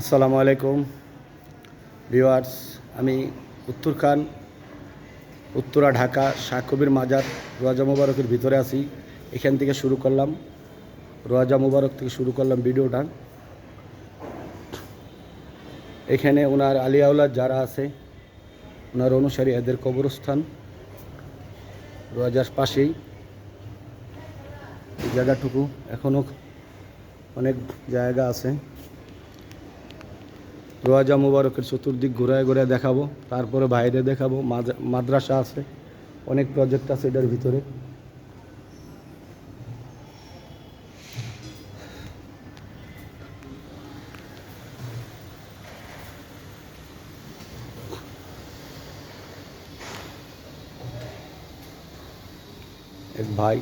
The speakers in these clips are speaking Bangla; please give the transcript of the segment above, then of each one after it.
আসসালামু আলাইকুম ভিউয়ার্স। আমি উত্তর খান, উত্তরা, ঢাকা শাহ কবির মাজার রোয়াজা মুবারকের ভিতরে আছি। এখান থেকে শুরু করলাম, রোয়াজা মুবারক থেকে শুরু করলাম ভিডিওটা। এখানে ওনার আলিয়াউলাদ যারা আছে, ওনার অনুসারী, এদের কবরস্থান রোয়াজার পাশেই। এই জায়গাটুকু এখনও অনেক জায়গা আছে। রোয়াজা মুবারকের চতুর্দিক ঘুরায় ঘুরায় দেখাবো, তারপরে বাইরে দেখাবো। মাদ্রাসা আছে, অনেক প্রজেক্ট আছে এটার ভিতরে। এক ভাই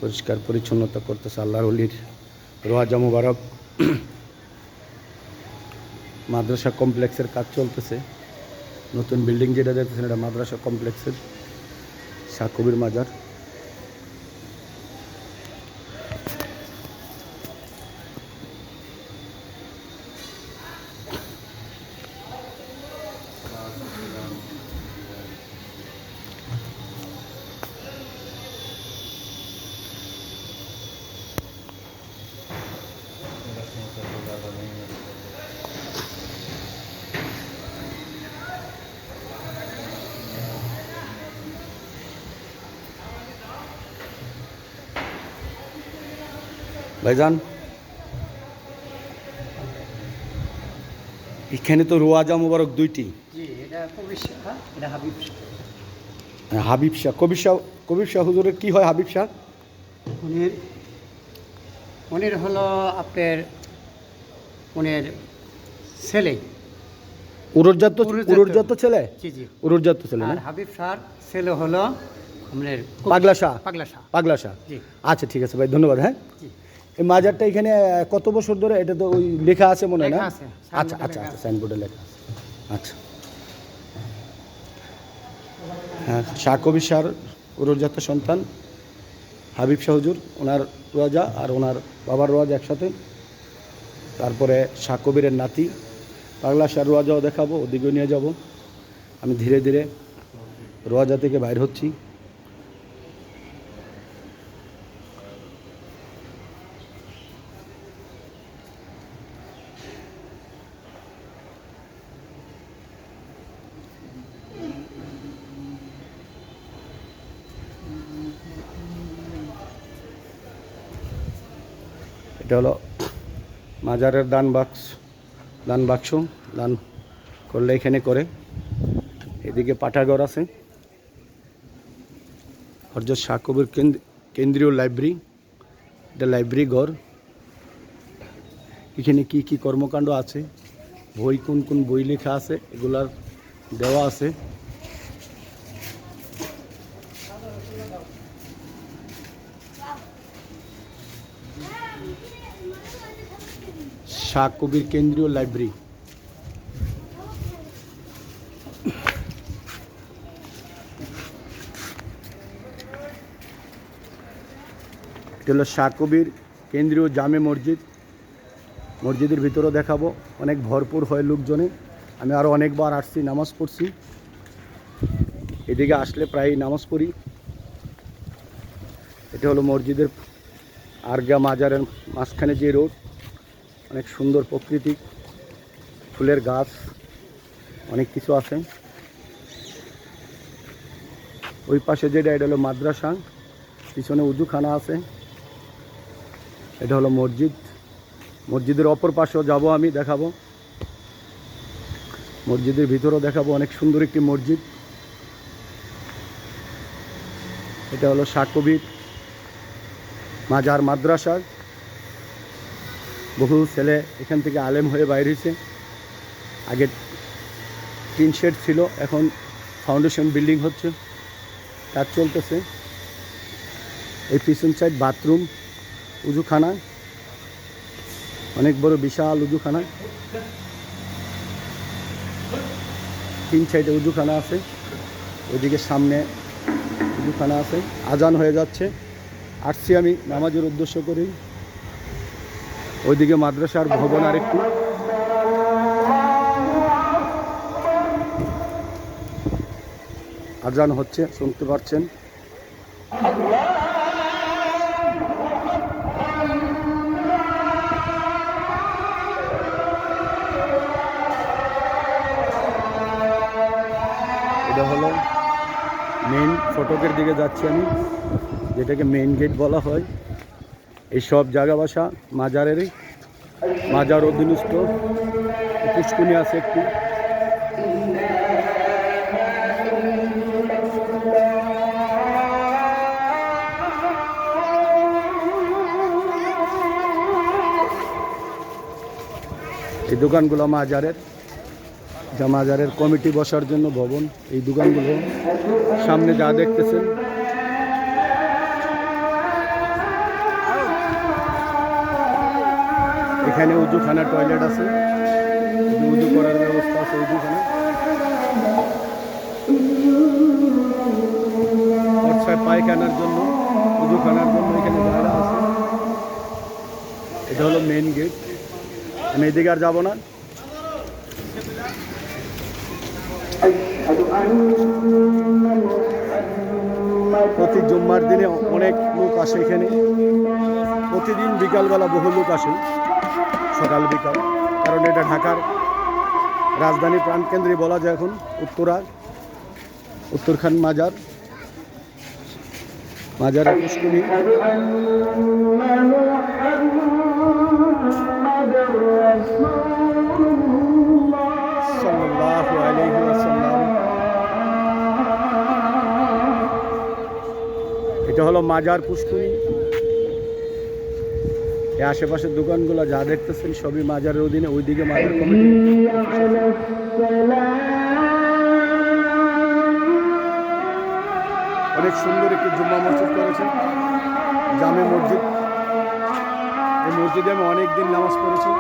পরিষ্কার পরিচ্ছন্নতা করতেছে আল্লাহর ওলির রোয়াজা মুবারক মাদ্রাসা কমপ্লেক্সের কাজ চলতেছে। নতুন বিল্ডিং যেটা দেখতেছেন, এটা মাদ্রাসা কমপ্লেক্সের শাহ কবির মাজার। ভাইজান, এখানে তো রোয়াজা মুবারক দুইটি। হাবিব শাহ, কবির শাহ হুজুরের কি হয়? হাবিব শাহ উনির হলো আপনার উনির ছেলে, উরুরজাত ছেলে। জি জি, উরুরজাত ছেলে না? আর হাবিব শাহর ছেলে হলো আমাদের পাগলা শাহ। পাগলা শাহ। জি, আচ্ছা ঠিক আছে ভাই, ধন্যবাদ। হ্যাঁ, জি। এই মাজারটা এখানে কত বছর ধরে? এটা তো ওই লেখা আছে মনে হয় না? লেখা আছে, আচ্ছা আচ্ছা আচ্ছা, সাইনবোর্ডে লেখা আছে। আচ্ছা, হ্যাঁ, শাহ কবির শাহর উরুরজাত সন্তান হাবিব শাহ হুজুর, ওনার রোয়াজা আর ওনার বাবার রোয়াজা একসাথে। তারপরে শাহ কবিরের নাতি পাগলা শাহ রোয়াজাও দেখাবো, ওদিকেও নিয়ে যাব। আমি ধীরে ধীরে রোয়াজা থেকে বাইর হচ্ছি। এটা হলো মাজারের দান বাক্স, দান করলে এখানে করে। এদিকে পাঠাগার আছে, হযরত শাহ কবির কেন্দ্রীয় লাইব্রেরি। এটা লাইব্রেরি ঘর। এখানে কি কি কর্মকাণ্ড আছে, বই কোন কোন বই লেখা আছে, এগুলার দেওয়া আছে। শাহ কবির কেন্দ্রীয় লাইব্রেরি। এটা হলো শাহ কবির কেন্দ্রীয় জামে মসজিদ। মসজিদের ভিতরেও দেখাবো, অনেক ভরপুর হয় লোকজনে। আমি আরও অনেকবার আসছি, নামাজ পড়ছি। এদিকে আসলে প্রায়ই নামাজ পড়ি। এটা হলো মসজিদের আরগা মাজারের মাঝখানে যে রোড, অনেক সুন্দর প্রকৃতি, ফুলের গাছ, অনেক কিছু আছে। ওই পাশে যেটা, এটা হলো মাদ্রাসা, পিছনে উজুখানা আছে। এটা হলো মসজিদ। মসজিদের অপর পাশেও যাব, আমি দেখাবো। মসজিদের ভিতরেও দেখাবো, অনেক সুন্দর একটি মসজিদ। এটা হলো শাহ কবির মাজার মাদ্রাসা। বহু ছেলে এখান থেকে আলেম হয়ে বাইর হয়েছে। আগে টিন শেড ছিল, এখন ফাউন্ডেশন বিল্ডিং হচ্ছে, কাজ চলতেছে। এই পিছন সাইড বাথরুম, উজুখানা, অনেক বড় বিশাল উজুখানা। 3 সাইডে উজুখানা আছে। ওইদিকে সামনে উজুখানা আছে। আজান হয়ে যাচ্ছে, আসছি আমি নামাজের উদ্দেশ্য করি। ওইদিকে মাদ্রাসার ভবন আরেকটু। আজান হচ্ছে, শুনতে পাচ্ছেন। এটা হলো মেইন ফটকের দিকে যাচ্ছি আমি, যেটাকে মেইন গেট বলা হয়। এই সব জায়গা বাসা মাজারেরই, মাজার অধীনস্থ। পুষ্কুনি আছে একটি। এই দোকানগুলো মাজারের, যা মাজারের কমিটি বসার জন্য ভবন। এই দোকানগুলো সামনে যা দেখতেছেন, এখানে উজুখানা, টয়লেট আছে, উজু করার ব্যবস্থা আছে। উজুখানা পায়খানার জন্য, উজুখানার জন্য এখানে জায়গা আছে। এটা হলো মেইন গেট। আমি এদিকে আর যাবো না। প্রতি জুম্মার দিনে অনেক লোক আসে এখানে। প্রতিদিন বিকালবেলা বহু লোক আসে, সকাল বিকাল। কারণ এটা ঢাকার রাজধানী প্রাণকেন্দ্রে বলা যায় এখন। উত্তরখান মাজার, মাজারের পুষ্কুনি। সাল্লাল্লাহু আলাইহি ওয়াসাল্লাম। এটা হলো মাজার পুষ্কুনি। এই আশেপাশের দোকানগুলো যা দেখতেছেন সবই মাজারের অধীনে। ওইদিকে মাজার কমিটি। অনেক সুন্দর একটি জুম্মা মসজিদ করেছে, জামে মসজিদ। এই মসজিদে আমি অনেকদিন নামাজ পড়েছি।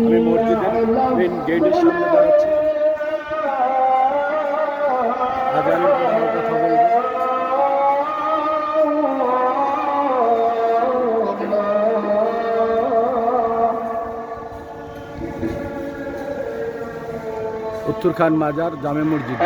আমি মসজিদের মেইন গেটের সামনে দাঁড়াচ্ছি। আজানের পর আমি কথা বলবো। উত্তরখান মাজার, জামে মসজিদ।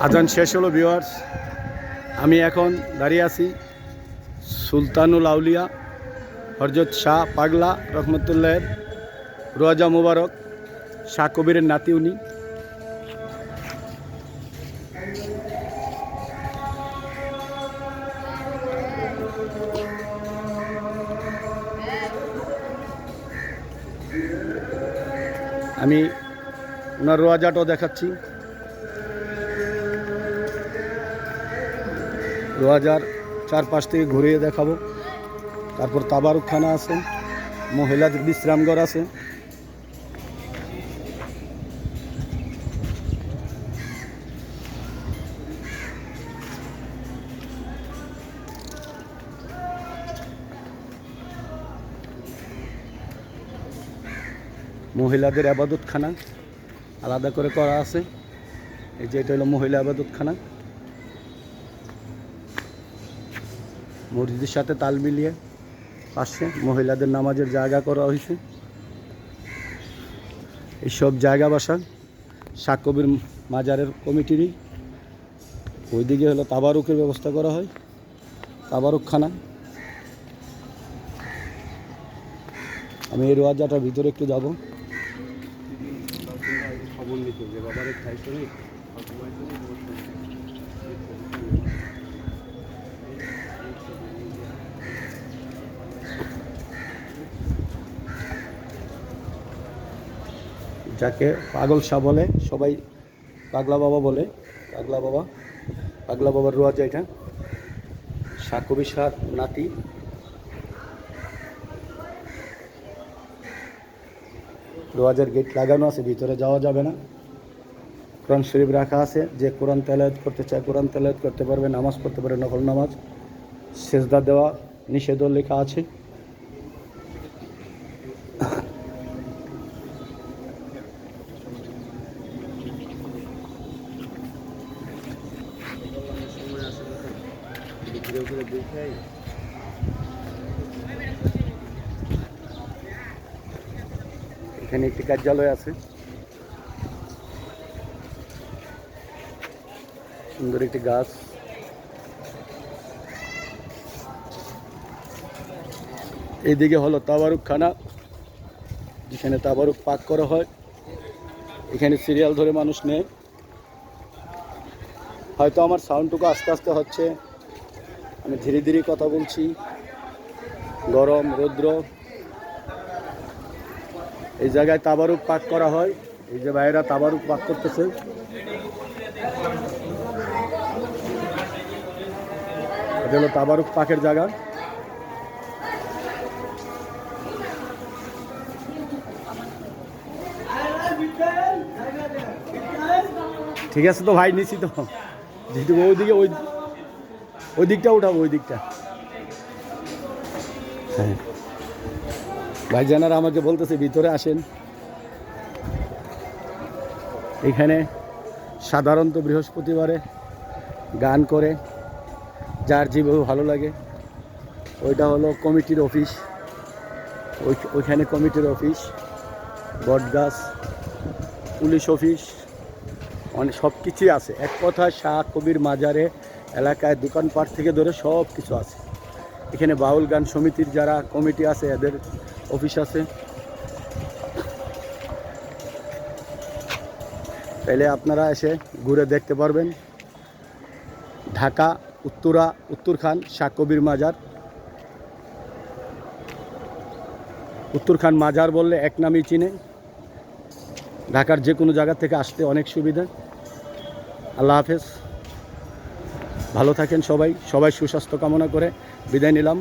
আজান শেষ হলো ভিউয়ার্স। আমি এখন দাঁড়িয়ে আছি সুলতানুল আউলিয়া হযরত শাহ পাগলা রহমতুল্লাহের রোজা মুবারক। শাহ কবিরের নাতি উনি। আমি ওনার রোজাটাও দেখাচ্ছি। রোজার চারপাশ থেকে ঘুরিয়ে দেখাবো। তারপর তাবারুকখানা আছে, মহিলাদের বিশ্রামঘর আছে। মহিলাদের আবাদতখানা আলাদা করে করা আছে। এই যে এটা হলো মহিলা আবাদতখানা, মসজিদের সাথে তাল মিলিয়ে। পাশে মহিলাদের নামাজের জায়গা করা হয়েছে। এইসব জায়গা বাসা শাহ কবির মাজারের কমিটিরই। ওইদিকে হলো তাবারুকের ব্যবস্থা করা হয়, তাবারুকখানা। আমি এই রোয়াজাটার ভিতরে একটু যাব। যাকে পাগল শাহ বলে সবাই, পাগলা বাবা বলে, পাগলা বাবা, পাগলা বাবার রোয়াজা এটা। শাহ কবির শাহর নাতি। রোয়াজার গেট লাগানো আছে, ভিতরে যাওয়া যাবে না। কোরআন শরীফ রাখা আছে, যে কোরআন তেলাওয়াত করতে চায় কোরআন তেলাওয়াত করতে পারবে, নামাজ পড়তে পারে, নফল নামাজ। সেজদা দেওয়া নিষেধ লেখা আছে। এখানে একটি কার্যালয় আছে, সুন্দর একটি গাছ। এইদিকে হলো তাবারুকখানা, যেখানে তাবারুক পাক করা হয়। এখানে সিরিয়াল ধরে মানুষ নেয়। হয়তো আমার সাউন্ডটুকু আস্তে আস্তে হচ্ছে, আমি ধীরে ধীরে কথা বলছি। গরম রৌদ্র, এই জায়গায় তাবারুক পাক করা হয়। এই যে ভাইয়েরা তাবারুক পাক করতেছে। এটা হলো তাবারুক পাকের জায়গা। ঠিক আছে তো ভাই, নিচ্ছি তো। যেহেতু ওইদিকে ওই দিকটা উঠাবো, ওই দিকটা। হ্যাঁ, ভাইজানারা আমাকে বলতেছে ভিতরে আসেন। এখানে সাধারণত বৃহস্পতিবারে গান করে, যার যেভাবে ভালো লাগে। ওইটা হলো কমিটির অফিস, ওইখানে কমিটির অফিস, বটগাছ, পুলিশ অফিস, অনেক সব কিছুই আছে। এক কথায় শাহ কবির মাজারে এলাকায় দোকানপাট থেকে ধরে সব কিছু আছে। এখানে বাউল গান সমিতির যারা কমিটি আছে এদের অফিস আছে। তাইলে আপনারা এসে ঘুরে দেখতে পারবেন। ঢাকা উত্তরখান শাহ কবির মাজার। উত্তরখান মাজার বললে এক নামই চিনে। ঢাকার যে কোনো জায়গা থেকে আসতে অনেক সুবিধা। আল্লাহ হাফেজ, ভালো থাকেন সবাই। সবাই সুস্বাস্থ্য কামনা করে বিদায় নিলাম।